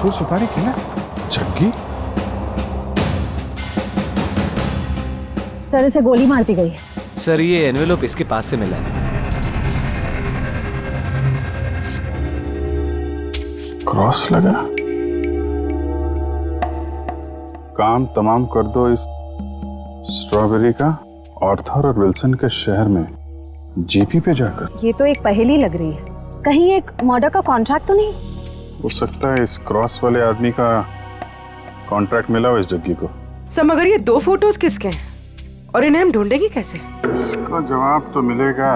मशहूर सुपारी क्या है? जग्गी? सर इसे गोली मार दी गई है। सर ये एनवेलोप इसके पास से मिला है। क्रॉस लगा। काम तमाम कर दो इस स्ट्रॉबेरी का आर्थर और विल्सन के शहर में जीपी पे जाकर। ये तो एक पहेली लग रही है, कहीं एक मर्डर का कॉन्ट्रैक्ट तो नहीं? हो सकता है इस क्रॉस वाले आदमी का कॉन्ट्रैक्ट मिला हो इस जग्गी को। सर मगर ये 2 फोटोज किसके हैं और इन्हें हम ढूंढेंगे कैसे? इसका जवाब तो मिलेगा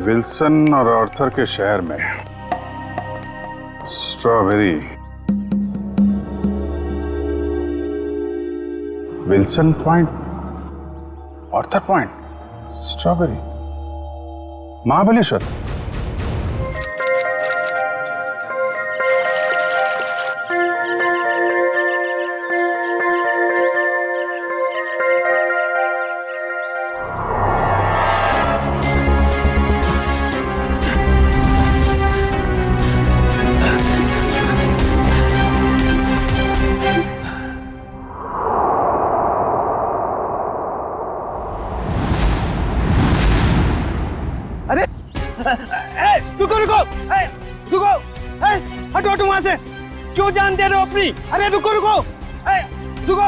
विल्सन और आर्थर के शहर में। Strawberry, Wilson point, Arthur point, strawberry, Mahabaleshwar. रुको रुको, रुको, हटो हटो वहां से। क्यों जान दे रहे हो अपनी? अरे रुको रुको, रुको।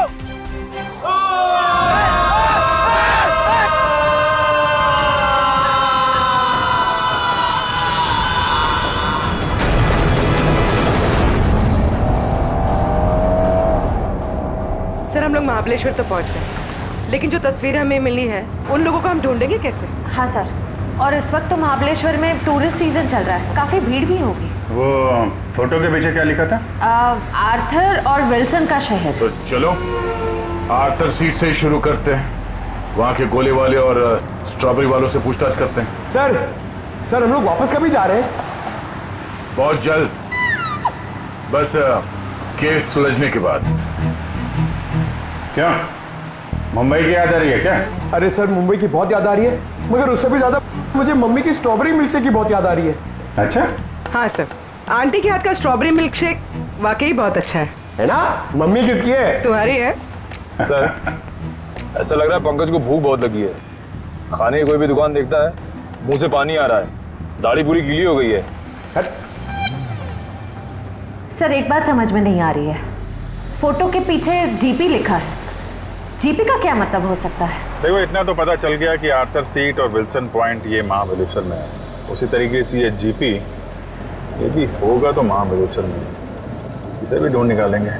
सर हम लोग महाबलेश्वर तो पहुंच गए, लेकिन जो तस्वीरें हमें मिली है उन लोगों को हम ढूंढेंगे कैसे? हाँ सर, और इस वक्त तो महाबलेश्वर में टूरिस्ट सीजन चल रहा है, काफी भीड़ भी होगी। वो फोटो के पीछे क्या लिखा था? आर्थर और विल्सन का शहर। तो चलो आर्थर सीट से ही शुरू करते हैं। वहाँ के गोले वाले और स्ट्रॉबेरी वालों से पूछताछ करते हैं। सर हम लोग वापस कभी जा रहे हैं? बहुत जल्द, बस केस सुलझने के बाद। क्या मुंबई की याद आ रही है क्या? अरे सर मुंबई की बहुत याद आ रही है, मगर उससे भी ज्यादा मुझे मम्मी की स्ट्रॉबेरी मिल्क की बहुत याद आ रही है। अच्छा, हाँ सर, आंटी के हाथ का स्ट्रॉबेरी मिल्क शेक वाकई बहुत अच्छा है ना? मम्मी किसकी है? तुम्हारी है। सर ऐसा लग रहा है पंकज को भूख बहुत लगी है। खाने की कोई भी दुकान देखता है मुंह से पानी आ रहा है, दाढ़ी पूरी गीली हो गई है। सर एक बात समझ में नहीं आ रही है, फोटो के पीछे जीपी लिखा है, जीपी का क्या मतलब हो सकता है? देखो इतना तो पता चल गया कि आर्थर सीट और विल्सन पॉइंट ये महाबलेश्वर में है। उसी तरीके से ये जीपी ये भी होगा तो महाबलेश्वर में, इसे भी ढूंढ निकालेंगे।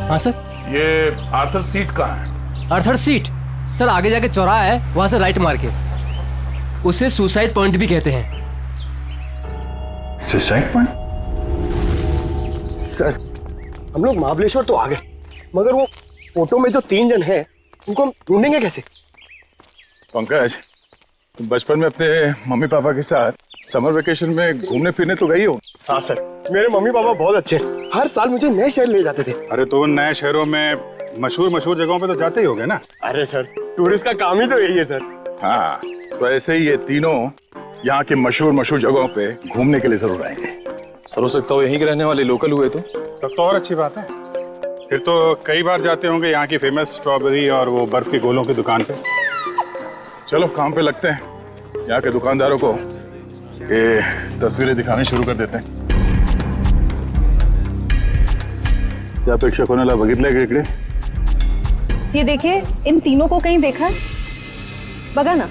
हाँ सर। ये आर्थर सीट कहाँ है? आर्थर सीट सर आगे जाके चौराहा है, वहां से राइट मार के। उसे सुसाइड पॉइंट भी कहते हैं। Suicide point? सर हम लोग महाबलेश्वर तो आ गए, मगर वो फोटो में जो 3 जन हैं उनको हम ढूंढेंगे कैसे? पंकज, तुम बचपन में अपने मम्मी पापा के साथ समर वेकेशन में घूमने फिरने तो गई हो? हाँ सर, मेरे मम्मी पापा बहुत अच्छे हैं, हर साल मुझे नए शहर ले जाते थे। अरे तो उन नए शहरों में मशहूर जगहों पे तो जाते ही होगे ना? अरे सर टूरिस्ट का काम ही तो यही है सर। हाँ, तो ऐसे ही ये तीनों यहाँ के मशहूर जगहों पे घूमने के लिए जरूर आएंगे। सर हो सकता हो यहीं के रहने वाले लोकल हुए तो। तब तो और अच्छी बात है, फिर तो कई बार जाते होंगे यहाँ की फेमस स्ट्रॉबेरी और वो बर्फ के गोलों की दुकान पे। चलो काम पे लगते हैं, यहाँ के दुकानदारों को ये तस्वीरें दिखानी शुरू कर देते हैं। क्या प्रेक्षकों बघितलंय का इकडे? ये देखिए, इन तीनों को कहीं देखा है? बघा ना।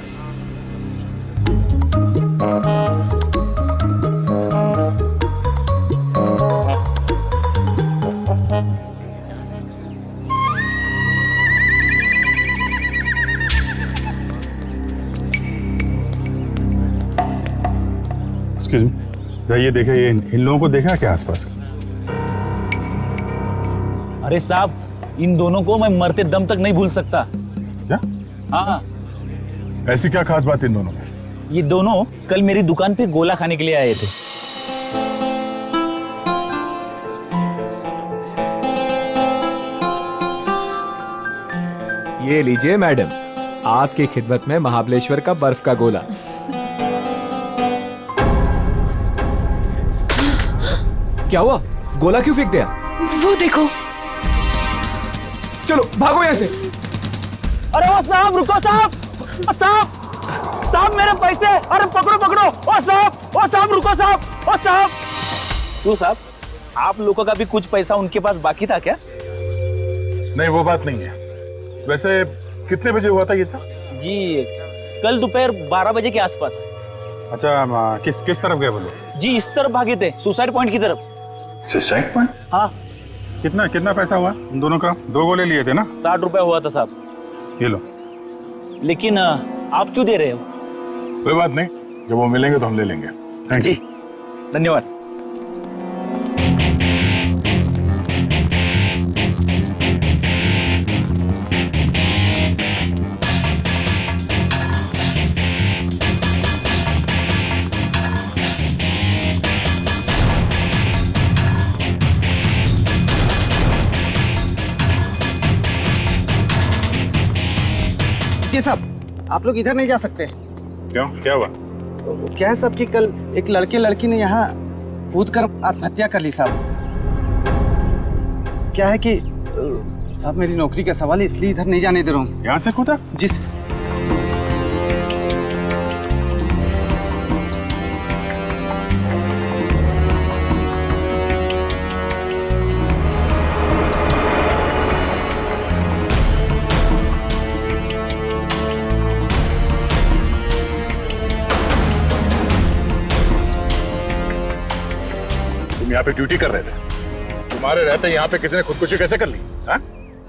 एक्सक्यूज मी, ये देखिए, ये इन लोगों को देखा क्या आसपास? अरे साहब, इन दोनों को मैं मरते दम तक नहीं भूल सकता। क्या? हाँ, ऐसी क्या खास बात इन दोनों में? ये दोनों कल मेरी दुकान पे गोला खाने के लिए आए थे। ये लीजिए मैडम, आपकी खिदमत में महाबलेश्वर का बर्फ का गोला। क्या हुआ? गोला क्यों फेंक दिया? वो देखो। चलो भागो यहाँ से। अरे वो साहब रुको साहब, साहब साहब मेरे पैसे, अरे पकड़ो पकड़ो, ओ साहब रुको साहब, ओ साहब। क्यों साहब, आप लोगों का भी कुछ पैसा उनके पास बाकी था क्या? नहीं वो बात नहीं है। वैसे कितने बजे हुआ था ये सब? जी कल दोपहर 12 बजे के आसपास। अच्छा किस तरफ गए बोलो? जी इस तरफ भागे थे, सुसाइड पॉइंट की तरफ। Suicide point? हाँ। कितना पैसा हुआ उन दोनों का? 2 गोले लिए थे ना? 60 रुपए हुआ था साहब। ये लो। लेकिन आप क्यों दे रहे हो? कोई बात नहीं, जब वो मिलेंगे तो हम ले लेंगे। Thank you. जी धन्यवाद। जी साहब, आप लोग इधर नहीं जा सकते। क्यों, क्या हुआ? क्या है साहब कि कल एक लड़की ने यहाँ कूद कर आत्महत्या कर ली साहब। क्या है कि साहब मेरी नौकरी का सवाल है, इसलिए इधर नहीं जाने दे रहा हूँ। यहाँ से कूदा? जी यहाँ पे ड्यूटी कर रहे थे, तुम्हारे रहते यहाँ पे किसी ने खुदकुशी कैसे कर ली? हाँ?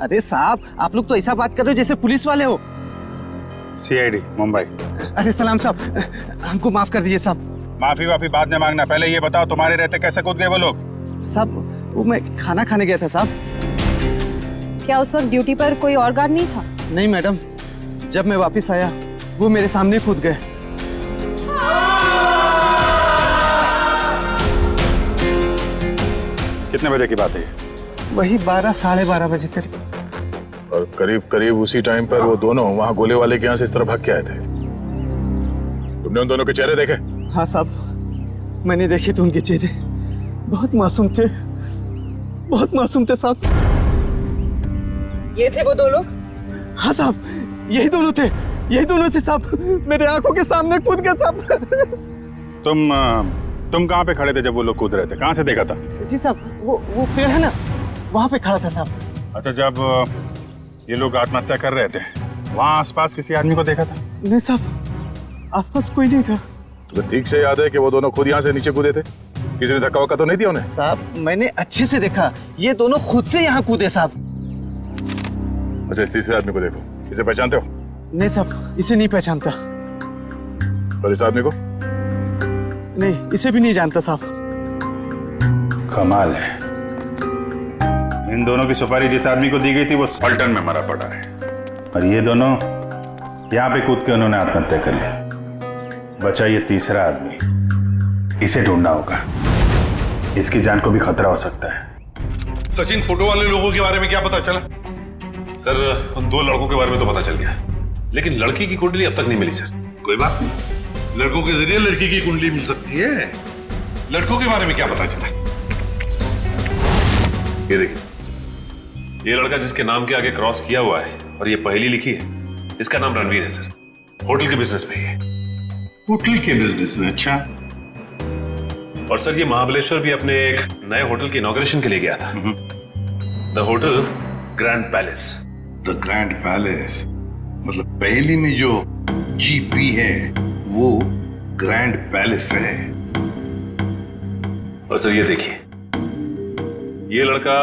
अरे साहब आप लोग तो ऐसा बात कर रहे हो जैसे पुलिस वाले हो। CID मुंबई। अरे सलाम साहब, हमको माफ कर दीजिए साहब। माफी बाद में मांगना, पहले ये बताओ तुम्हारे रहते कैसे कूद गए वो लोग? साहब वो मैं खाना खाने गया था साहब। क्या उस वक्त ड्यूटी पर कोई और गार्ड नहीं था? नहीं मैडम, जब मैं वापस आया वो मेरे सामने कूद गए। कितने बजे की बात है? वही 12 साढ़े 12 बजे करीब। और करीब उसी टाइम पर वो दोनों वहाँ गोले वाले के यहाँ से इस तरह भाग के आए थे। तुमने उन दोनों के चेहरे देखे? हाँ साहब, मैंने देखे तो उनके चेहरे बहुत मासूम थे साहब। ये थे वो दो लोग? हाँ साहब, यही दोनों थे साहब, मेरे आंखों के सामने कूद गए साहब। तुम कहाँ पे खड़े थे जब वो लोग कूद रहे थे? कहाँ से देखा था? जी साहब, वो पेड़ है ना, वहाँ पे खड़ा था साहब। अच्छा, जब ये लोग आत्महत्या कर रहे थे वहाँ आसपास किसी आदमी को देखा था? नहीं साहब, आसपास कोई नहीं था। तुम्हें ठीक से याद है कि वो दोनों खुद यहाँ से नीचे कूदे थे? किसी ने धक्का वक्का तो नहीं दिया उन्हें? साहब मैंने अच्छे से देखा, ये दोनों खुद से यहाँ कूदे साहब। अच्छा, इस तीसरे आदमी को देखो, इसे पहचानते हो? नहीं साहब, इसे नहीं पहचानता। और इस आदमी को? नहीं, इसे भी नहीं जानता साहब। कमाल है, इन दोनों की सुपारी जिस आदमी को दी गई थी वो पलटन में मरा पड़ा है, और ये दोनों यहाँ पे कूद के उन्होंने आत्महत्या कर ली। बचा ये तीसरा आदमी, इसे ढूंढना होगा, इसकी जान को भी खतरा हो सकता है। सचिन, फोटो वाले लोगों के बारे में क्या पता चला? सर, उन 2 लड़कों के बारे में तो पता चल गया, लेकिन लड़की की कुंडली अब तक नहीं मिली सर। कोई बात नहीं, लड़कों के जरिए लड़की की कुंडली मिल सकती है। लड़कों के बारे में क्या पता चला? ये देखिए सर, ये लड़का जिसके नाम के आगे क्रॉस किया हुआ है और ये पहेली लिखी है, इसका नाम रणवीर है सर। होटल के बिजनेस में है। होटल के बिजनेस में? अच्छा। और सर ये महाबलेश्वर भी अपने एक नए होटल की इनॉग्रेशन के लिए गया था, the hotel grand palace. The grand palace मतलब पहेली में जो GP है वो ग्रैंड पैलेस है। और सर ये देखिए, ये लड़का,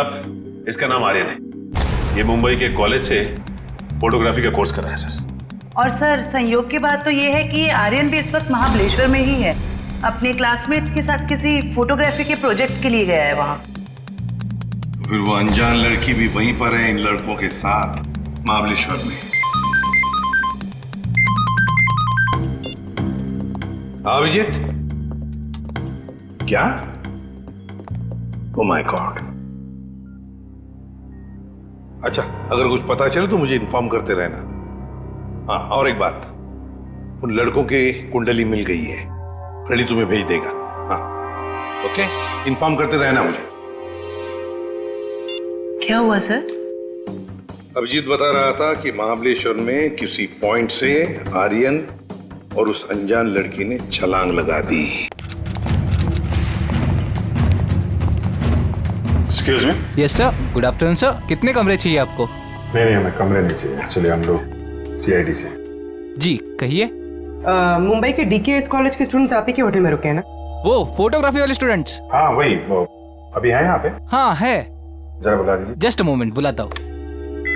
इसका नाम आर्यन है। ये मुंबई के कॉलेज से फोटोग्राफी का कोर्स कर रहा है सर। और सर संयोग की बात तो ये है कि आर्यन भी इस वक्त महाबलेश्वर में ही है, अपने क्लासमेट्स के साथ किसी फोटोग्राफी के प्रोजेक्ट के लिए गया है वहाँ। तो फिर वो अनजान लड़की भी वहीं पर है इन लड़कों के साथ महाबलेश्वर में। अभिजीत, क्या? ओह माय गॉड, अच्छा, अगर कुछ पता चले तो मुझे इन्फॉर्म करते रहना। हाँ, और एक बात, उन लड़कों की कुंडली मिल गई है, फ्रेडी तुम्हें भेज देगा। हाँ, ओके, इन्फॉर्म करते रहना मुझे। क्या हुआ सर? अभिजीत बता रहा था कि महाबलेश्वर में किसी पॉइंट से आर्यन और उस अनजान लड़की ने छलांग लगा दी। Excuse me. Yes sir, good afternoon sir. कितने कमरे चाहिए आपको? नहीं, हमें कमरे नहीं चाहिए। एक्चुअली हम लोग सीआईडी से। जी कहिए। मुंबई के डीकेएस कॉलेज के स्टूडेंट्स आप ही के होटल में रुके हैं ना? वो फोटोग्राफी वाले स्टूडेंट्स? हाँ वही, वो अभी है यहाँ पे? हाँ है। जरा बता दीजिए। जस्ट अ मोमेंट, बुलाता हूँ।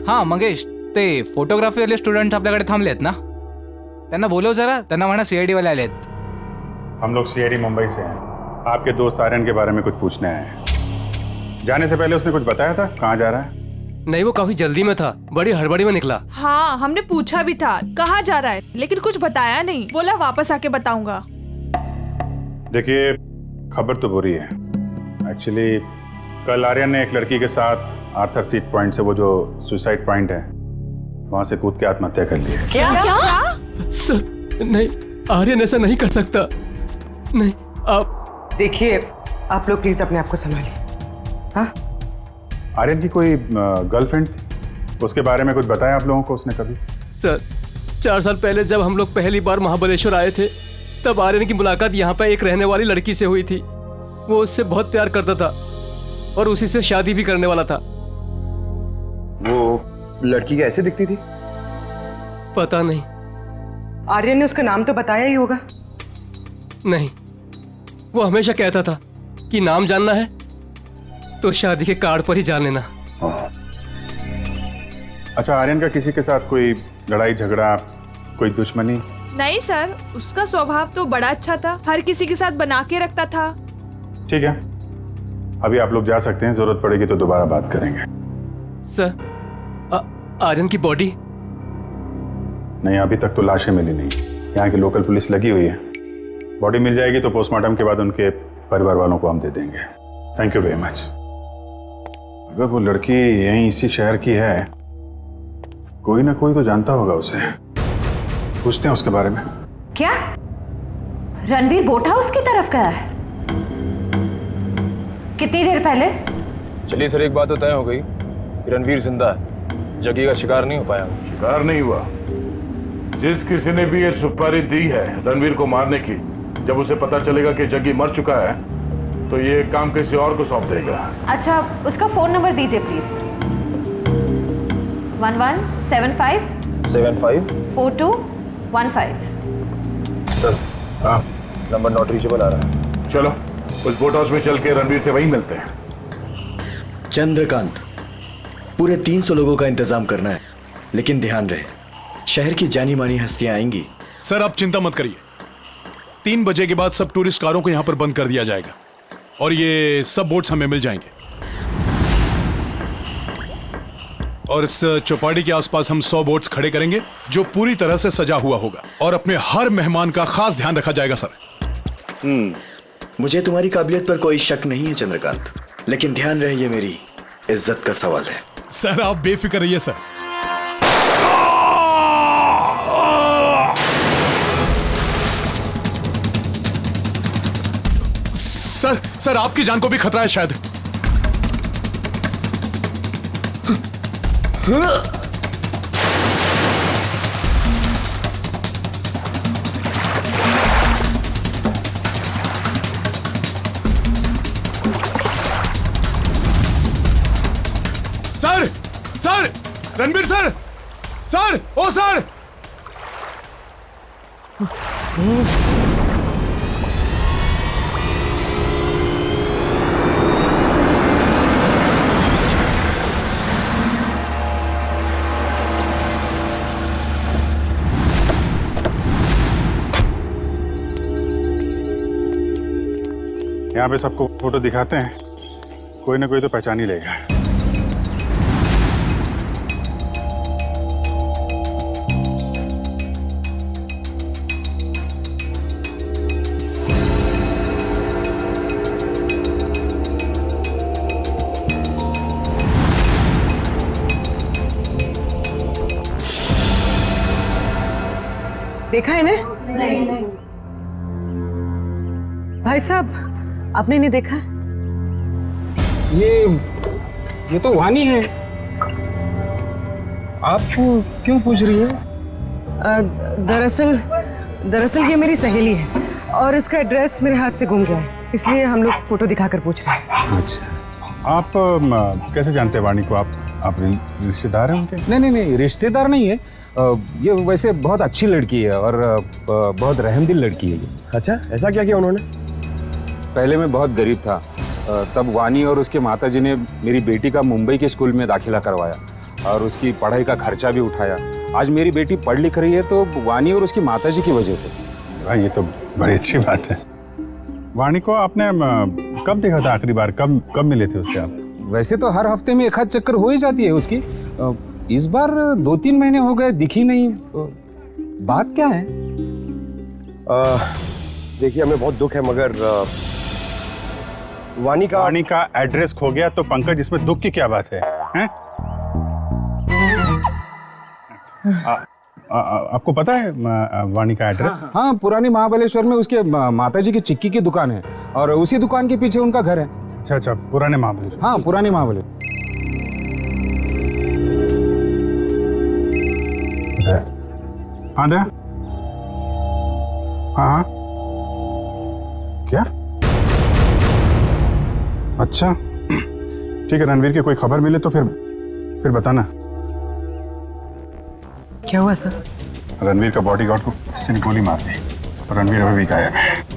हाँ मंगेश, ते फोटोग्राफी वाले स्टुडंट आपल्याकडे थांबलेत ना? त्यांना बोलव जरा, त्यांना म्हणा सीआईडी वाले आलेत। हम लोग सीआईडी मुंबई से हैं। आपके दोस्त आर्यन के बारे में कुछ पूछने आए हैं। जाने से पहले उसने कुछ बताया था कहाँ जा रहा है? नहीं, वो काफी जल्दी में था, बड़ी हड़बड़ी में निकला। हाँ, हमने पूछा भी था कहाँ जा रहा है, लेकिन कुछ बताया नहीं। बोला वापस आके बताऊंगा। देखिए, खबर तो बुरी है। एक्चुअली कल आर्यन ने एक लड़की के साथ आर्थर सीट पॉइंट से, वो जो सुसाइड पॉइंट है, वहां से कूद के आत्महत्या कर ली है। क्या? सर नहीं, आर्यन ऐसा नहीं कर सकता। नहीं, आप देखिए, आप लोग प्लीज अपने आप को संभालिए। हाँ, आर्यन की कोई गर्लफ्रेंड थी, उसके बारे में कुछ बताया आप लोगों को उसने कभी? सर 4 साल पहले जब हम लोग पहली बार महाबलेश्वर आए थे, तब आर्यन की मुलाकात यहाँ पे एक रहने वाली लड़की से हुई थी। वो उससे बहुत प्यार करता था और उसी से शादी भी करने वाला था। वो लड़की कैसे दिखती थी? पता नहीं। आर्यन ने उसका नाम तो बताया ही होगा। नहीं, वो हमेशा कहता था कि नाम जानना है तो शादी के कार्ड पर ही जान लेना। अच्छा, आर्यन का किसी के साथ कोई लड़ाई झगड़ा, कोई दुश्मनी? नहीं सर, उसका स्वभाव तो बड़ा अच्छा था, हर किसी के साथ बना के रखता था। ठीक है, अभी आप लोग जा सकते हैं, जरूरत पड़ेगी तो दोबारा बात करेंगे। सर, आर्यन की बॉडी? नहीं, अभी तक तो लाशें मिली नहीं। यहाँ की लोकल पुलिस लगी हुई है। बॉडी मिल जाएगी तो पोस्टमार्टम के बाद उनके परिवार वालों को हम दे देंगे। Thank you very much. अगर वो लड़की यहीं इसी शहर की है, कोई ना कोई तो जानता होगा उसे। पूछते हैं उसके बारे में। क्या रणवीर बोट हाउस की तरफ गया है? कितनी देर पहले? चलिए सर, एक बात तो तय हो गई, रणवीर जिंदा है, जग्गी का शिकार नहीं हो पाया। शिकार नहीं हुआ। जिस किसी ने भी ये सुपारी दी है रणवीर को मारने की, जब उसे पता चलेगा कि जग्गी मर चुका है, तो ये काम किसी और को सौंप देगा। अच्छा, उसका फोन नंबर दीजिए प्लीज। 1175 4215। सर, हाँ, नंबर नॉट रीचेबल आ रहा है। चलो उस बोट हाउस में चल के रणवीर से वहीं मिलते हैं। चंद्रकांत, पूरे 300 लोगों का इंतजाम करना है, लेकिन ध्यान रहे शहर की जानी मानी हस्तियां आएंगी। सर आप चिंता मत करिए, 3 बजे के बाद सब टूरिस्ट कारों को यहाँ पर बंद कर दिया जाएगा और ये सब बोट्स हमें मिल जाएंगे। और इस चौपाटी के आसपास हम 100 बोट्स खड़े करेंगे जो पूरी तरह से सजा हुआ होगा और अपने हर मेहमान का खास ध्यान रखा जाएगा। सर मुझे तुम्हारी काबिलियत पर कोई शक नहीं है चंद्रकांत, लेकिन ध्यान रहे ये मेरी इज्जत का सवाल है। सर आप बेफिक्र रहिए सर। सर आपकी जान को भी खतरा है शायद। सर रणबीर सर, ओ सर। यहाँ पे सबको फोटो दिखाते हैं, कोई ना कोई तो पहचान ही लेगा। देखा है ना? नहीं। भाई साहब, आपने नहीं देखा? ये तो वानी है। आप क्यों पूछ रही है? दरअसल ये मेरी सहेली है और इसका एड्रेस मेरे हाथ से गुम गया है, इसलिए हम लोग फोटो दिखाकर पूछ रहे हैं। अच्छा, आप कैसे जानते हैं वाणी को? आप रिश्तेदार हैं उनके? नहीं, रिश्तेदार नहीं है। ये वैसे बहुत अच्छी लड़की है और बहुत रहमदिल लड़की है ये। अच्छा, ऐसा क्या किया उन्होंने? पहले मैं बहुत गरीब था, तब वानी और उसके माताजी ने मेरी बेटी का मुंबई के स्कूल में दाखिला करवाया और उसकी पढ़ाई का खर्चा भी उठाया। आज मेरी बेटी पढ़ लिख रही है तो वानी और उसकी माताजी की वजह से। भाई, ये तो बड़ी अच्छी बात है। वाणी को आपने कब देखा था आखिरी बार? कब मिले थे उससे आप? वैसे तो हर हफ्ते में एक आध चक्कर हो ही जाती है उसकी। इस बार 2-3 महीने हो गए, दिखी नहीं। बात क्या है? देखिए, हमें बहुत दुख है, मगर वाणी का एड्रेस खो गया तो पंकज, इसमें दुख की क्या बात है? हैं? आपको पता है वाणी का एड्रेस? हाँ, पुरानी महाबलेश्वर में उसके माताजी की चिक्की की दुकान है और उसी दुकान के पीछे उनका घर है। अच्छा, पुराने महाबलेश्वर। हाँ, पुरानी महाबलेश्वर। हाँ दया, हाँ क्या? अच्छा, ठीक है। रणवीर की कोई खबर मिले तो फिर बताना। क्या हुआ सर? रणवीर का बॉडीगार्ड को किसी ने गोली मार दी और रणवीर अभी भी गायब है।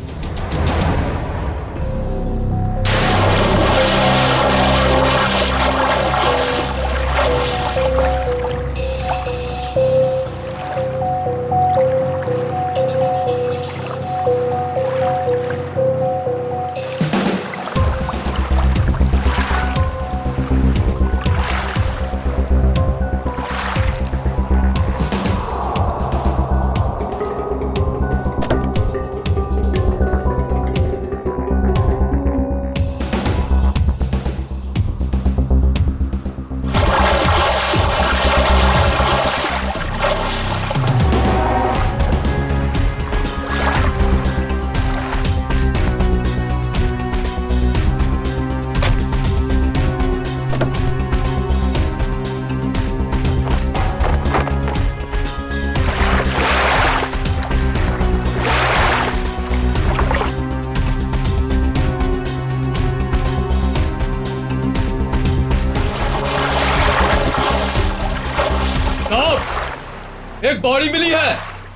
एक बॉडी मिली है।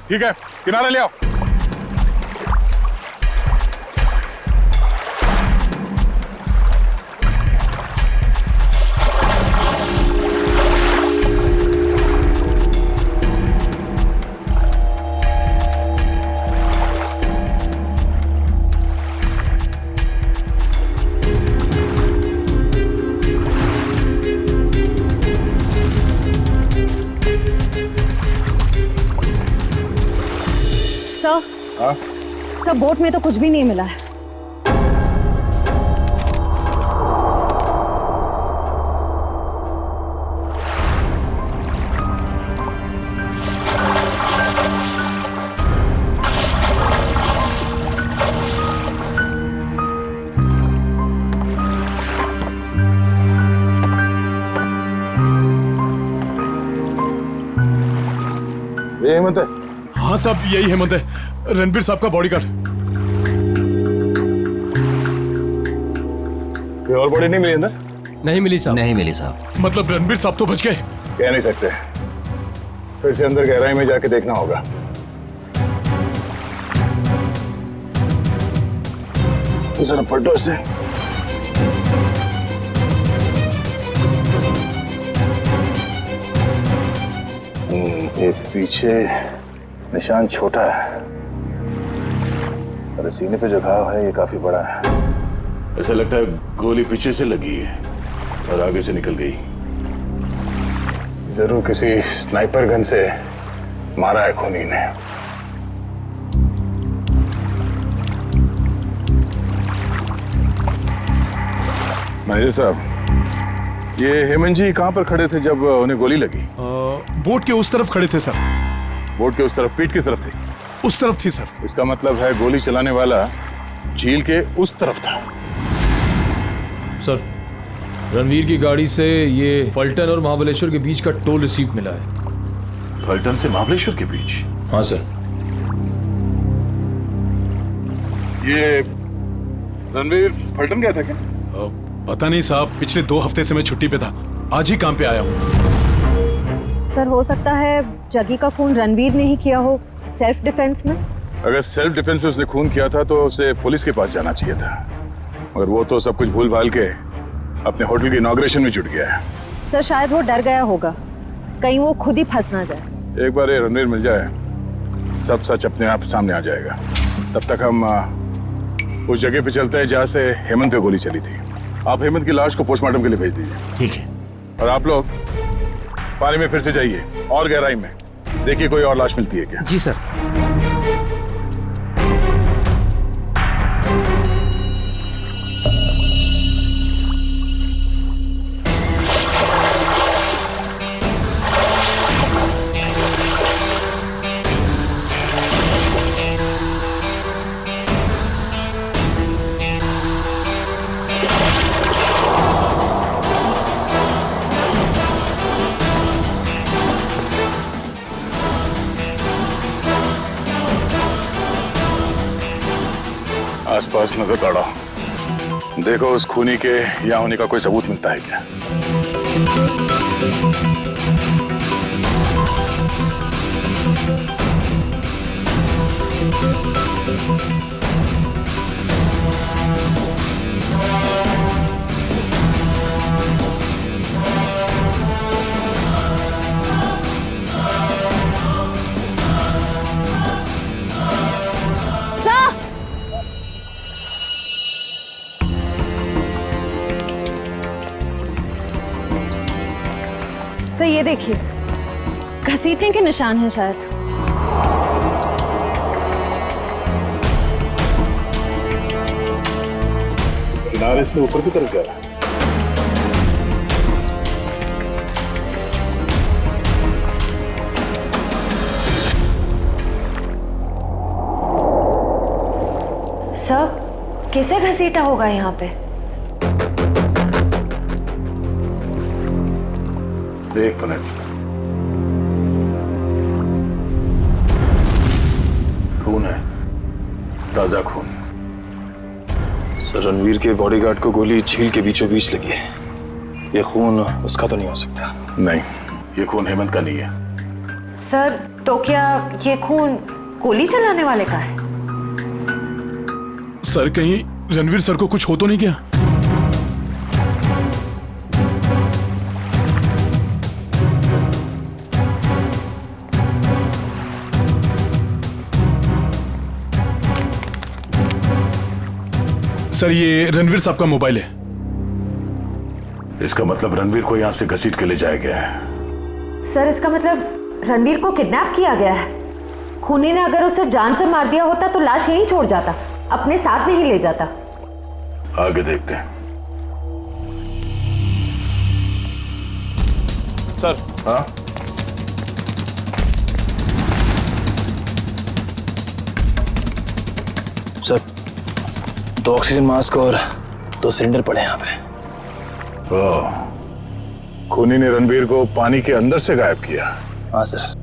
ठीक है, किनारे ले आओ। सर, बोट में तो कुछ भी नहीं मिला है। ये हेमंत है? हाँ साहब, यही हेमंत है, रणबीर साहब का बॉडीगार्ड। कोई और बॉडी नहीं मिली अंदर? नहीं मिली साहब। नहीं मिली साहब। मतलब रणबीर साहब तो बच गए? कह नहीं सकते, फिर से अंदर गहराई में जाके देखना होगा। जरा पलटो इसे। एक पीछे निशान छोटा है और सीने पे जो घाव है ये काफी बड़ा है। ऐसा लगता है गोली पीछे से लगी है और आगे से निकल गई। जरूर किसी स्नाइपर गन से मारा है खूनी ने। मैनेजर साहब, ये हेमंत जी कहां पर खड़े थे जब उन्हें गोली लगी? बोट के उस तरफ खड़े थे सर। बोट के उस तरफ? पीठ किस तरफ थी? उस तरफ थी सर। इसका मतलब है गोली चलाने वाला झील के उस तरफ था। सर, रणवीर की गाड़ी से ये फलटन और महाबलेश्वर के बीच का टोल रिसीप्ट मिला है। फलटन से महाबलेश्वर के बीच? हाँ सर। ये रणवीर फलटन गया था क्या? पता नहीं साहब, पिछले 2 हफ्ते से मैं छुट्टी पे था, आज ही काम पे आया हूँ। सर, हो सकता है जगी का खून रणवीर ने ही किया हो, सेल्फ डिफेंस में। अगर सेल्फ डिफेंस में उसने खून किया था तो उसे पुलिस के पास जाना चाहिए था, मगर वो तो सब कुछ भूल भाल के अपने होटल की इनॉग्रेशन में जुट गया है। सर, शायद वो डर गया होगा, कहीं वो खुद ही फंस ना जाए। एक बार ये रणवीर मिल जाए, सब सच अपने आप सामने आ जाएगा। तब तक हम उस जगह पे चलते हैं जहाँ से हेमंत पे गोली चली थी। आप हेमंत की लाश को पोस्टमार्टम के लिए भेज दीजिए। ठीक है। और आप लोग पानी में फिर से जाइए और गहराई में, देखिए कोई और लाश मिलती है क्या। जी सर। आसपास नजर दौड़ाओ, देखो उस खूनी के यहाँ होने का कोई सबूत मिलता है क्या। सर, ये देखिए, घसीटने के निशान हैं शायद। किनारे से ऊपर की तरफ जा रहा है। सर, कैसे घसीटा होगा यहाँ पे? एक मिनट, खून है, ताजा खून। सर, रणवीर के बॉडीगार्ड को गोली झील के बीचों बीच लगी है। ये खून उसका तो नहीं हो सकता। नहीं, ये खून हेमंत का नहीं है। सर, तो क्या ये खून गोली चलाने वाले का है? सर, कहीं रणवीर सर को कुछ हो तो नहीं गया? सर, ये रणवीर साहब का मोबाइल है। इसका मतलब रणवीर को यहां से घसीट के ले जाया गया है। सर, इसका मतलब रणवीर को किडनैप किया गया है। खूनी ने अगर उसे जान से मार दिया होता तो लाश यहीं छोड़ जाता, अपने साथ नहीं ले जाता। आगे देखते हैं। सर। हाँ, सर, 2 ऑक्सीजन मास्क और 2 सिलेंडर पड़े यहाँ पे। खूनी ने रणवीर को पानी के अंदर से गायब किया। हाँ सर।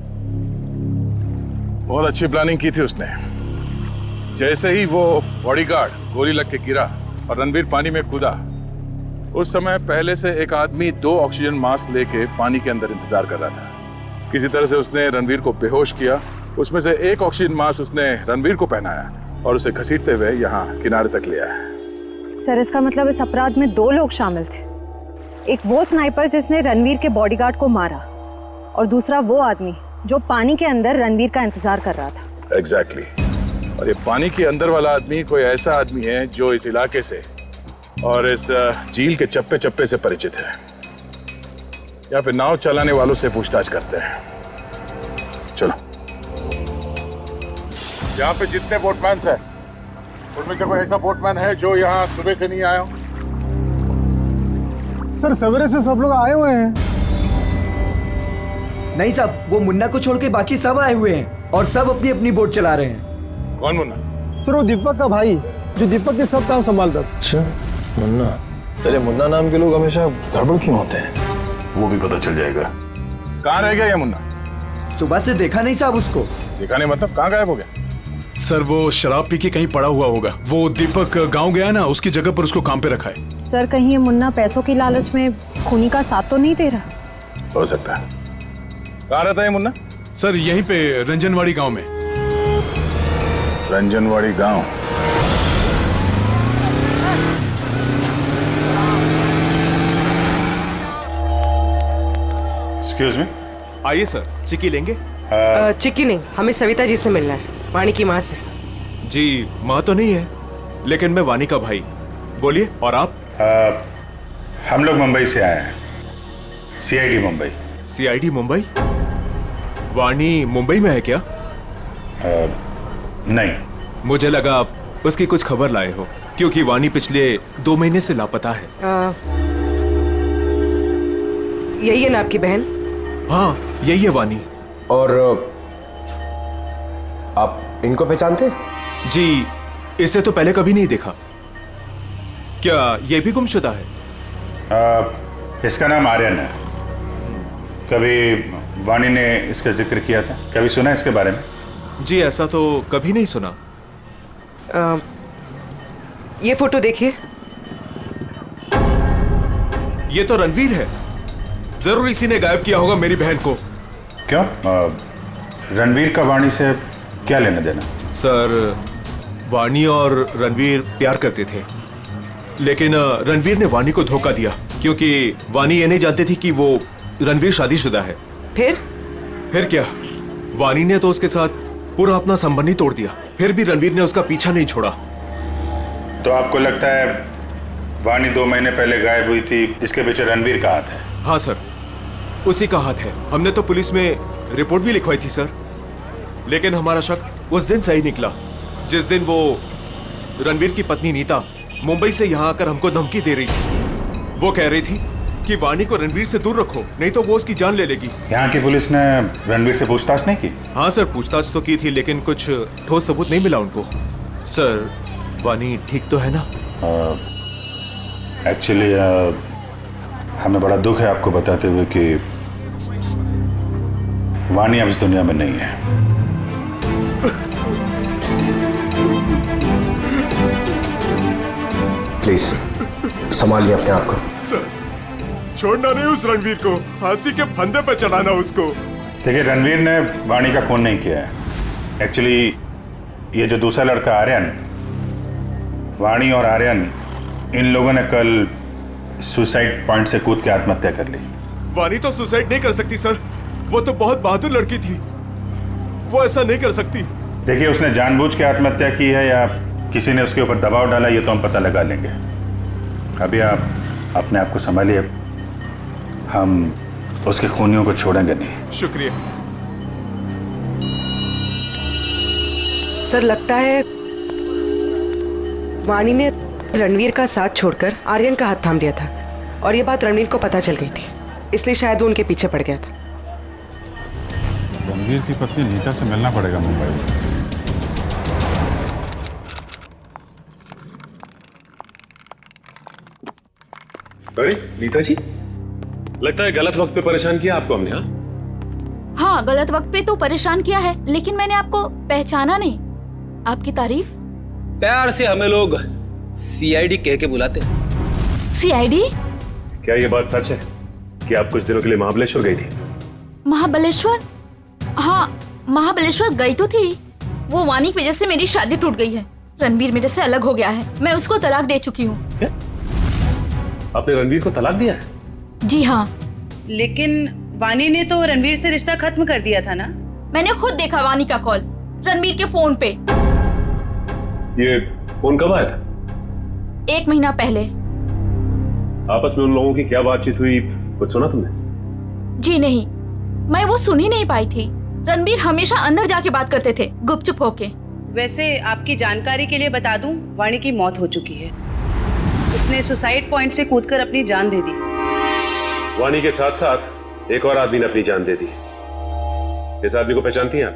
बहुत अच्छी प्लानिंग की थी उसने। जैसे ही वो बॉडीगार्ड गोली लग के गिरा और रणवीर पानी में कूदा, उस समय पहले से एक आदमी 2 ऑक्सीजन मास्क लेके पानी के अंदर इंतजार कर रहा था। किसी तरह से उसने रणवीर को बेहोश किया। उसमें से एक ऑक्सीजन मास्क उसने रणवीर को पहनाया और उसे घसीटते हुए यहाँ किनारे तक ले आया। सर, इसका मतलब इस अपराध में 2 लोग शामिल थे। एक वो स्नाइपर जिसने रणवीर के बॉडीगार्ड को मारा और दूसरा वो आदमी जो पानी के अंदर रणवीर का इंतजार कर रहा था। एग्जैक्टली। और ये पानी के अंदर वाला आदमी कोई ऐसा आदमी है जो इस इलाके से और इस झील के चप्पे चप्पे से परिचित है। यहाँ पे नाव चलाने वालों से पूछताछ करते हैं। चलो। यहाँ पे जितने बोटमैन हैं, उनमें से कोई ऐसा बोटमैन है जो यहाँ सुबह से नहीं आया हो? सर, सवेरे से सब लोग आए हुए हैं। नहीं साहब, वो मुन्ना को छोड़ के बाकी सब आए हुए हैं और सब अपनी अपनी बोट चला रहे हैं। कौन मुन्ना? सर वो दीपक का भाई, जो दीपक के सब काम संभालता। अच्छा मुन्ना। सर ये मुन्ना नाम के लोग हमेशा गड़बड़ क्यों होते हैं? वो भी पता चल जाएगा। कहाँ रह गया ये मुन्ना? सुबह से देखा नहीं साहब उसको। देखा नहीं मतलब कहाँ गायब हो गया? सर वो शराब पी के कहीं पड़ा हुआ होगा। वो दीपक गांव गया ना, उसकी जगह पर उसको काम पे रखा है। सर कहीं ये मुन्ना पैसों की लालच में खूनी का साथ तो नहीं दे रहा? हो सकता है। कहाँ रहता है मुन्ना? सर यहीं पे रंजनवाड़ी गांव में। रंजनवाड़ी गांव? Excuse me. आइए सर, चिक्की लेंगे? चिक्की नहीं, हमें सविता जी से मिलना है, वाणी की माँ से। जी माँ तो नहीं है, लेकिन मैं वाणी का भाई। बोलिए। और आप? हम लोग मुंबई से आए हैं, सीआईडी मुंबई। सीआईडी मुंबई? वाणी मुंबई में है क्या? नहीं। मुझे लगा आप उसकी कुछ खबर लाए हो, क्योंकि वाणी पिछले 2 महीने से लापता है। यही है ना आपकी बहन? हाँ यही है वाणी। और आप इनको पहचानते? जी इसे तो पहले कभी नहीं देखा। क्या ये भी गुमशुदा है? इसका नाम आर्यन है। कभी वाणी ने इसका जिक्र किया था? कभी सुना इसके बारे में? जी ऐसा तो कभी नहीं सुना। ये फोटो देखिए। ये तो रणवीर है। जरूर इसी ने गायब किया होगा मेरी बहन को। क्यों? रणवीर का वाणी से क्या लेना देना? सर वाणी और रणवीर प्यार करते थे, लेकिन रणवीर ने वाणी को धोखा दिया, क्योंकि वाणी ये नहीं जानती थी कि वो रणवीर शादीशुदा है। फिर क्या, वाणी ने तो उसके साथ पूरा अपना संबंध ही तोड़ दिया। फिर भी रणवीर ने उसका पीछा नहीं छोड़ा। तो आपको लगता है वाणी 2 महीने पहले गायब हुई थी, इसके पीछे रणवीर का हाथ है? हाँ सर, उसी का हाथ है। हमने तो पुलिस में रिपोर्ट भी लिखवाई थी सर, लेकिन हमारा शक उस दिन सही निकला जिस दिन वो रणवीर की पत्नी नीता मुंबई से यहाँ आकर हमको धमकी दे रही थी। वो कह रही थी कि वाणी को रणवीर से दूर रखो, नहीं तो वो उसकी जान ले लेगी। यहाँ की पुलिस ने रणवीर से पूछताछ नहीं की? हाँ सर, पूछताछ तो की थी, लेकिन कुछ ठोस सबूत नहीं मिला उनको। सर वाणी ठीक तो है ना? एक्चुअली हमें बड़ा दुख है आपको बताते हुए कि वाणी अब इस दुनिया में नहीं है। प्लीज संभालिए अपने आप को। सर छोड़ना नहीं उस रणवीर को, फांसी के फंदे पे चढ़ाना उसको। देखिए रणवीर ने वाणी का खून नहीं किया है। एक्चुअली ये जो दूसरा लड़का आर्यन, वाणी और आर्यन, इन लोगों ने कल सुसाइड पॉइंट से कूद के आत्महत्या कर ली। वाणी तो सुसाइड नहीं कर सकती सर, वो तो बहुत बहादुर लड़की थी, वो ऐसा नहीं कर सकती। देखिए उसने जानबूझ के आत्महत्या की है या किसी ने उसके ऊपर दबाव डाला, ये तो हम पता लगा लेंगे। अभी आप अपने आप को संभालिए, हम उसके खूनियों को छोड़ेंगे नहीं। शुक्रिया सर। लगता है वाणी ने रणवीर का साथ छोड़कर आर्यन का हाथ थाम लिया था, और ये बात रणवीर को पता चल गई थी, इसलिए शायद वो उनके पीछे पड़ गया था। रणवीर की पत्नी नीता से मिलना पड़ेगा मुंबई में। अरे नीता जी, लगता है गलत वक्त पे परेशान किया आपको हमने। हाँ, गलत वक्त पे तो परेशान किया है, लेकिन मैंने आपको पहचाना नहीं। आपकी तारीफ? प्यार से हमें लोग सीआईडी कह के बुलाते। सीआईडी? क्या ये बात सच है कि आप कुछ दिनों के लिए महाबलेश्वर गई थी? महाबलेश्वर? हाँ, महाबलेश्वर गई तो थी। वो वाणी की वजह से मेरी शादी टूट गई है। रणवीर मेरे से अलग हो गया है, मैं उसको तलाक दे चुकी हूँ। आपने रणवीर को तलाक दिया है? जी हाँ। लेकिन वाणी ने तो रणवीर से रिश्ता खत्म कर दिया था ना? मैंने खुद देखा वाणी का कॉल रणवीर के फोन पे। ये फोन कब आया था? 1 महीना पहले। आपस में उन लोगों की क्या बातचीत हुई, कुछ सुना तुमने? जी नहीं, मैं वो सुन ही नहीं पाई थी। रणवीर हमेशा अंदर जाके बात करते थे, गुपचुप होके। वैसे आपकी जानकारी के लिए बता दूं, वाणी की मौत हो चुकी है। उसने सुसाइड पॉइंट से कूदकर अपनी जान दे दी। वाणी के साथ साथ एक और आदमी ने अपनी जान दे दी। इस आदमी को पहचानती हैं आप?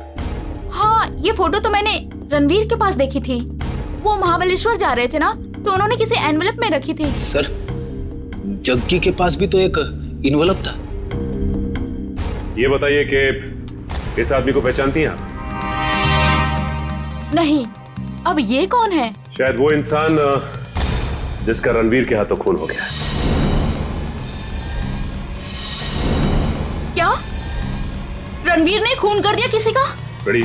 ये फोटो तो मैंने रणवीर के पास देखी थी। वो महाबलेश्वर जा रहे थे ना, तो उन्होंने किसी एनवेलप में रखी थी। सर, जग्गी के पास भी तो एक इन्वेलप था। ये बताइए कि इस आदमी को पहचानती हैं आप? नहीं। अब ये कौन है? शायद वो इंसान जिसका रणवीर के हाथों खून हो गया। क्या रणवीर ने खून कर दिया किसी का? बड़ी,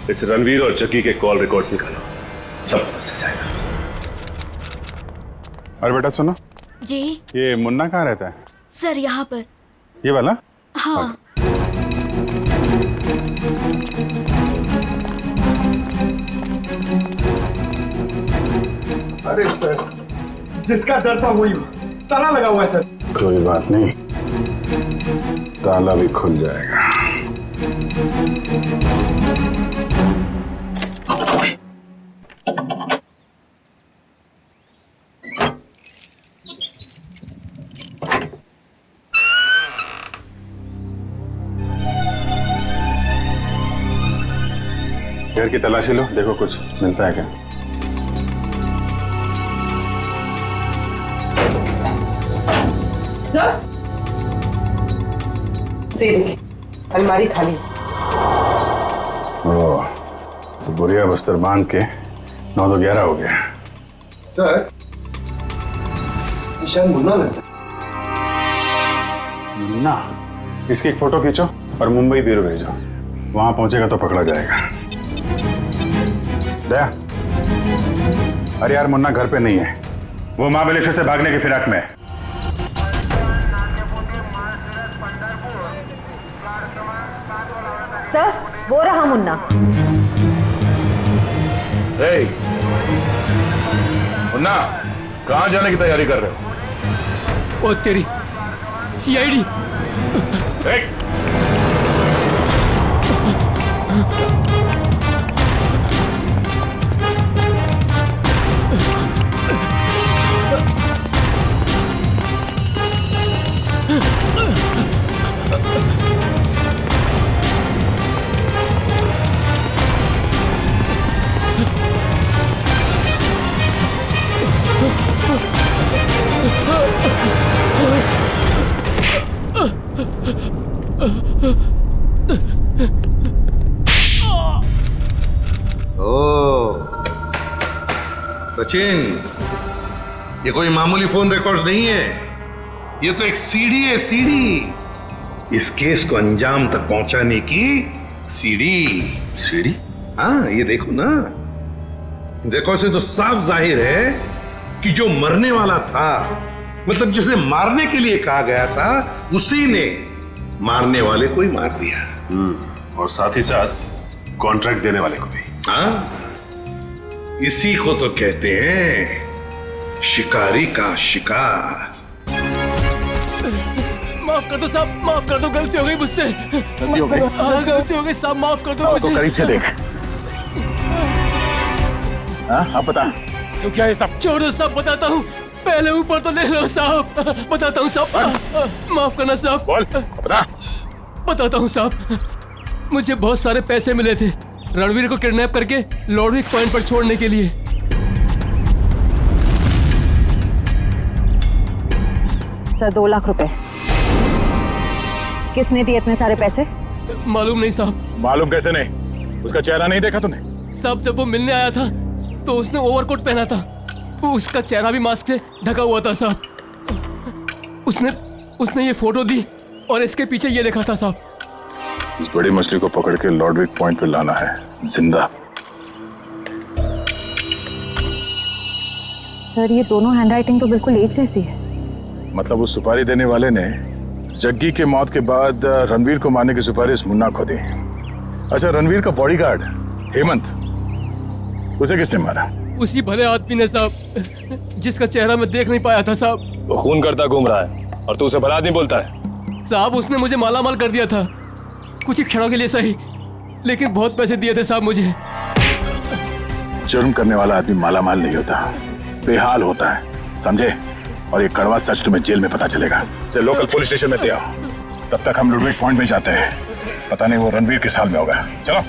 इस रणवीर और जग्गी के कॉल रिकॉर्ड्स निकालो, सब पता चल जाएगा। और बेटा सुनो, जी ये मुन्ना कहाँ रहता है? सर यहाँ पर। ये वाला? हाँ। अरे सर, जिसका डर था वही ताला लगा हुआ है सर। कोई बात नहीं, ताला भी खुल जाएगा। घर की तलाशी लो, देखो कुछ मिलता है क्या। अलमारी खाली। ओह, तो बुढ़िया बस्तर बांध के 9 तो 11 हो गया। सर, शायद मुन्ना लगता है। मुन्ना? इसकी एक फोटो खींचो और मुंबई ब्यूरो भेजो, वहां पहुंचेगा तो पकड़ा जाएगा। दया, अरे यार मुन्ना घर पे नहीं है, वो महाबलेश्वर से भागने की फिराक में है। सर, वो रहा मुन्ना। मुन्ना, कहाँ जाने की तैयारी कर रहे हो? ओ तेरी सीआईडी। सचिन, ये कोई मामूली फोन रिकॉर्ड्स नहीं है, ये तो एक सीडी है, सीडी। इस केस को अंजाम तक पहुंचाने की सीडी। सीडी? हाँ, ये देखो ना, देखो से तो साफ जाहिर है कि जो मरने वाला था, मतलब जिसे मारने के लिए कहा गया था, उसी ने मारने वाले को ही मार दिया। और साथ ही साथ कॉन्ट्रैक्ट देने वाले को भी। हाँ, इसी को तो कहते हैं शिकारी का शिकार। माफ कर दो साहब, माफ कर दो, गलती हो गई मुझसे। गलती हो गई साहब, माफ कर दो मुझे। तो करीब से देख। हाँ, अब बता तो क्या ये सब? छोड़ो साहब, बताता हूँ, पहले ऊपर तो ले लो साहब। बताता हूँ साहब, माफ करना साहब। बोल, बताता हूँ साहब, मुझे बहुत सारे पैसे मिले थे रणवीर को किडनैप करके लॉर्डविक पॉइंट पर छोड़ने के लिए। सर 2 लाख रुपए। किसने दिए इतने सारे पैसे? मालूम नहीं साहब। मालूम कैसे नहीं? उसका चेहरा नहीं देखा तूने? साहब, जब वो मिलने आया था तो उसने ओवरकोट पहना था, उसका चेहरा भी मास्क से ढका हुआ था साहब। उसने ये फोटो दी और इसके पीछे ये लिखा था साहब। इस बड़ी मछली को पकड़ के लॉर्डविक पॉइंट पे लाना है, जिंदा। सर, ये दोनों हैंडराइटिंग तो बिल्कुल एक जैसी है। मतलब उस सुपारी देने वाले ने जग्गी के मौत के बाद रणवीर को मारने की सुपारी मुन्ना को दी। अच्छा, रणवीर का बॉडीगार्ड हेमंत, उसे किसने मारा? उसी भले आदमी ने साहब, जिसका चेहरा मैं देख नहीं पाया था साहब। वो खून करता घूम रहा है और तू उसे भला आदमी बोलता है? साहब, उसने मुझे मालामाल कर दिया था, कुछ ही क्षणों के लिए सही, लेकिन बहुत पैसे दिए थे साहब मुझे। जुर्म करने वाला आदमी मालामाल नहीं होता, बेहाल होता है, समझे? और ये कड़वा सच तुम्हें जेल में पता चलेगा। से लोकल पुलिस स्टेशन में आओ, तब तक हम लॉर्डविक पॉइंट में जाते हैं। पता नहीं वो रणवीर किस हाल में होगा। चलो।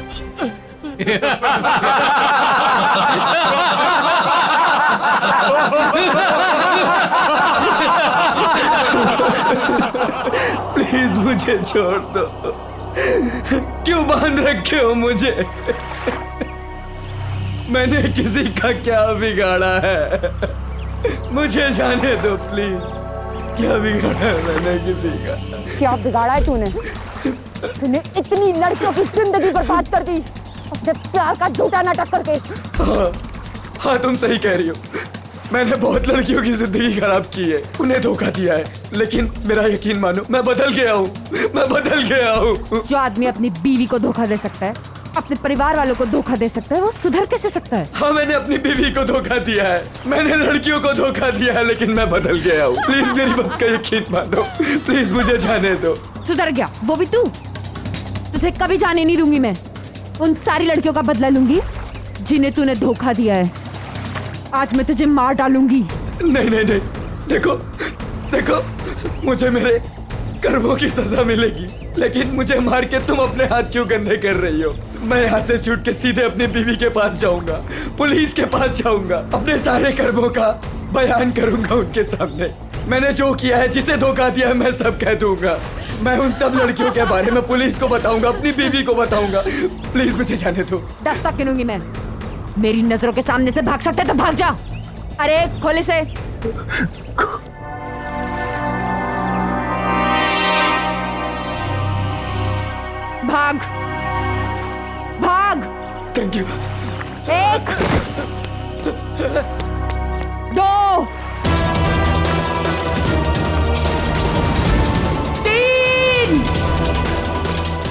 प्लीज मुझे छोड़ दो। क्यों बांध रखे हो मुझे? मैंने किसी का क्या बिगाड़ा है? मुझे जाने दो प्लीज। क्या बिगाड़ा है मैंने किसी का? क्या बिगाड़ा है तूने? तूने इतनी लड़कियों की जिंदगी बर्बाद कर दी अपने प्यार का झूठा नाटक करके। हाँ तुम सही कह रही हो। मैंने बहुत लड़कियों की जिंदगी खराब की है, उन्हें धोखा दिया है, लेकिन मेरा यकीन मानो मैं बदल गया हूँ। मैं बदल गया हूँ। जो आदमी अपनी बीवी को धोखा दे सकता है, अपने परिवार वालों को धोखा दे सकता है, वो सुधर कैसे सकता है? हाँ मैंने अपनी बीवी को धोखा दिया है, मैंने लड़कियों को धोखा दिया है, लेकिन मैं बदल गया हूँ। प्लीज मेरी बात का यकीन मानो, प्लीज मुझे जाने दो। सुधर गया वो भी तू? तुझे कभी जाने नहीं दूंगी मैं। उन सारी लड़कियों का बदला लूंगी जिन्हें तूने धोखा दिया है। आज मैं तुझे मार डालूंगी। नहीं नहीं नहीं, देखो देखो, मुझे मेरे कर्मों की सजा मिलेगी, लेकिन मुझे मार के तुम अपने हाथ क्यों गंदे कर रही हो? मैं यहाँ से छूट के सीधे अपनी बीवी के पास जाऊंगा, पुलिस के पास जाऊंगा, अपने सारे कर्मों का बयान करूंगा उनके सामने। मैंने जो किया है, जिसे धोखा दिया है, मैं सब कह दूंगा। मैं उन सब लड़कियों के बारे में पुलिस को बताऊंगा, अपनी बीवी को बताऊंगा। प्लीज मुझे जाने दो। दस्तक गिनूंगी मैं। मेरी नजरों के सामने से भाग सकते तो भाग जा। अरे खोले से। भाग भाग। Thank you. 1 2 3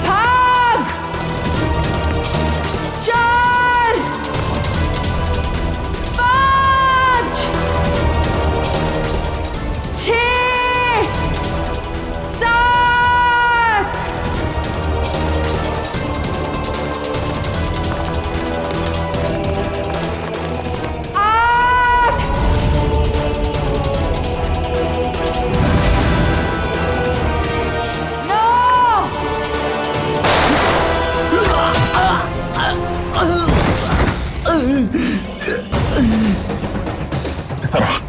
भाग। 4 5 6 7 8 इस तरह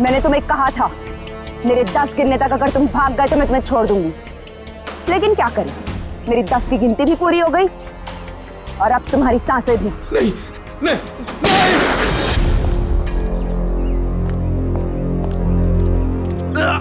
मैंने तुम्हें कहा था मेरे 10 गिनने तक अगर तुम भाग गए तो मैं तुम्हें छोड़ दूंगी, लेकिन क्या करें, मेरी 10 की गिनती भी पूरी हो गई और अब तुम्हारी सांसें भी। नहीं नहीं, मेरा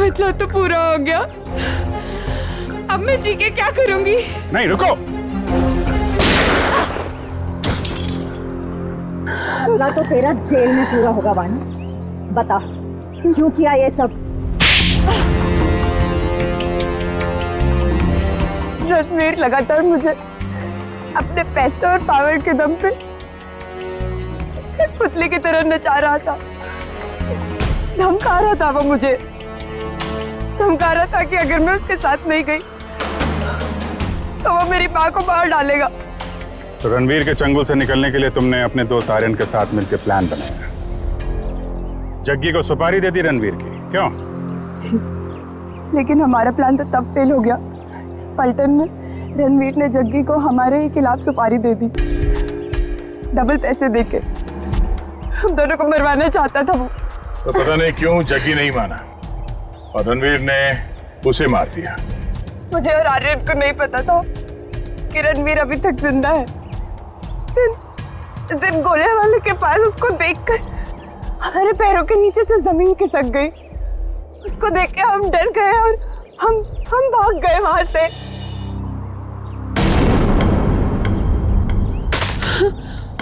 मतलब तो पूरा हो गया, अब मैं जी के क्या करूंगी? नहीं रुको। बदला तो तेरा जेल में पूरा होगा वानी। बता क्यों किया ये सब? रणवीर लगातार मुझे अपने पैसे और पावर के दम पे पुतले की तरह नचा रहा था, धमका रहा था। वो मुझे धमका रहा था कि अगर मैं उसके साथ नहीं गई तो वो मेरी माँ को मार डालेगा। तो रणवीर के चंगुल से निकलने के लिए तुमने अपने दोस्त आर्यन के साथ मिलकर प्लान बनाया, जग्गी को सुपारी दे दी रणवीर की, क्यों? लेकिन हमारा प्लान तो तब फेल हो गया, पलटन में रणवीर ने जग्गी को हमारे ही खिलाफ सुपारी दे दी, डबल पैसे देके। हम दोनों को मरवाना चाहता था वो। तो पता नहीं क्यों जग्गी नहीं माना और रणवीर ने उसे मार दिया। मुझे और आर्यन को नहीं पता था कि रणवीर अभी तक जिंदा है। दिन गोले वाले के पास उसको देखकर हमारे पैरों के नीचे से जमीन खिसक गई। उसको देख के हम डर गए और हम भाग गए वहां से।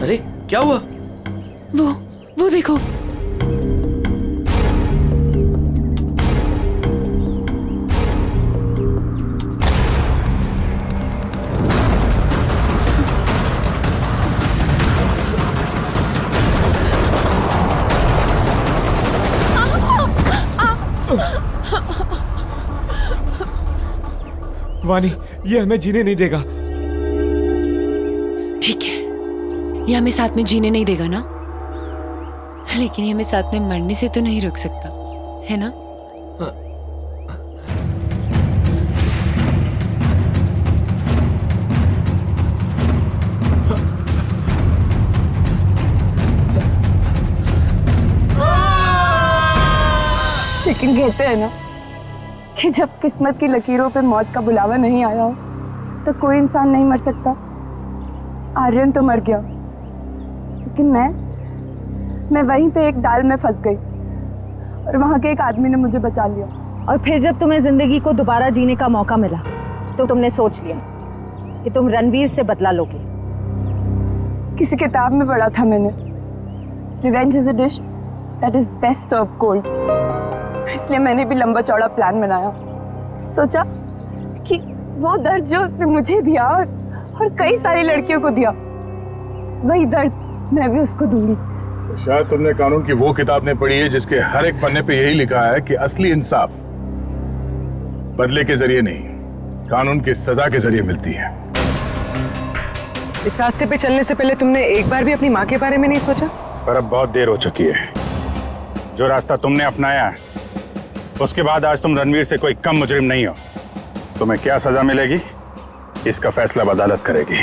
अरे क्या हुआ? वो देखो। वानी, ये हमें जीने नहीं देगा। ठीक है, ये हमें साथ में जीने नहीं देगा ना, लेकिन ये हमें साथ में मरने से तो नहीं रोक सकता, है ना? लेकिन कहते हैं ना कि जब किस्मत की लकीरों पे मौत का बुलावा नहीं आया हो तो कोई इंसान नहीं मर सकता। आर्यन तो मर गया, लेकिन मैं वहीं पे एक डाल में फंस गई और वहां के एक आदमी ने मुझे बचा लिया। और फिर जब तुम्हें जिंदगी को दोबारा जीने का मौका मिला तो तुमने सोच लिया कि तुम रणवीर से बदला लोगे। किसी किताब में पढ़ा था मैंने, revenge is a dish that is best serve cold. इसलिए मैंने भी लंबा चौड़ा प्लान बनाया। सोचा कि वो दर्द जो उसने मुझे दिया और कई सारी लड़कियों को दिया, वही दर्द मैं भी उसको दूंगी। शायद तुमने कानून की वो किताब ने पढ़ी है जिसके हर एक पन्ने पे यही लिखा है कि असली इंसाफ बदले के जरिए नहीं, कानून की सजा के जरिए मिलती है। इस रास्ते पे चलने से पहले तुमने एक बार भी अपनी माँ के बारे में नहीं सोचा? पर अब बहुत देर हो चुकी है। जो रास्ता तुमने अपनाया उसके बाद आज तुम रणवीर से कोई कम मुजरिम नहीं हो। तुम्हें क्या सजा मिलेगी इसका फैसला अदालत करेगी।